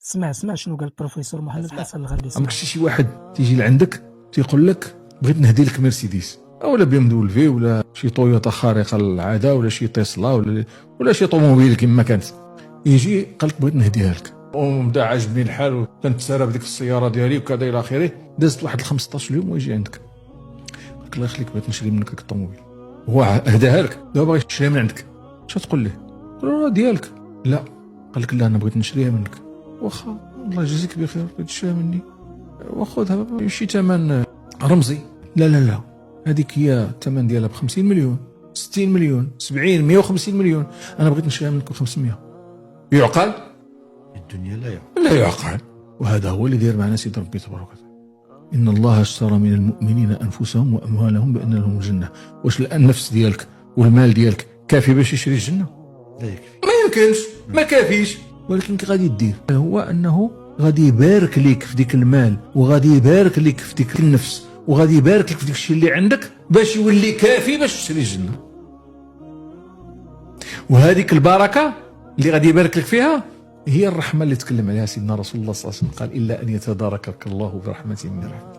اسمع شنو قال البروفيسور محمد حسن الغردي. عمرك شي واحد تيجي لعندك تيقول لك بغيت نهدي لك مرسيدس اولا بي ام دبليو ولا شي تويوتا خارقه للعاده ولا شي تسلا ولا شي طوموبيل كما كانت، يجي قال لك بغيت نهديها لك وبدا عاجبني الحال وكنتسارى بديك السياره ديالي وكذا الى اخره. دازت واحد 15 يوم ويجي عندك قال لك الله يخليك بغيت نشري منك ديك الطوموبيل، هو هداها لك دابا باغي تشريها من عندك، اش تقول ليه؟ تقول له ديالك. لا قال لك لا انا بغيت نشريها منك، واخا الله يجزيك بخير بغيت تشريها مني وخذها شي ثمن رمزي. لا هذيك هي الثمن ديالها ب 50 مليون 60 مليون 70 150 مليون، انا بغيت نشريها منك ب 500. يعقل؟ الدنيا لا يعقل. وهذا هو اللي داير معنا سيدي ربي تبارك وتعالى، ان الله اشترى من المؤمنين انفسهم واموالهم بان لهم الجنه. واش النفس ديالك والمال ديالك كافي باش يشري الجنه؟ لا يكفي، ما يمكنش، ما كافيش. ولكن كي غادي دير هو انه غادي يبارك لك في ديك المال وغادي يبارك لك في ديك النفس وغادي يبارك لك في ديك الشيء اللي عندك باش يولي كافي باش تشري الجنه. وهذيك البركه اللي غادي يبارك لك فيها هي الرحمه اللي تكلم عليها سيدنا رسول الله صلى الله عليه وسلم، قال الا ان يتداركك الله برحمه من رحمته.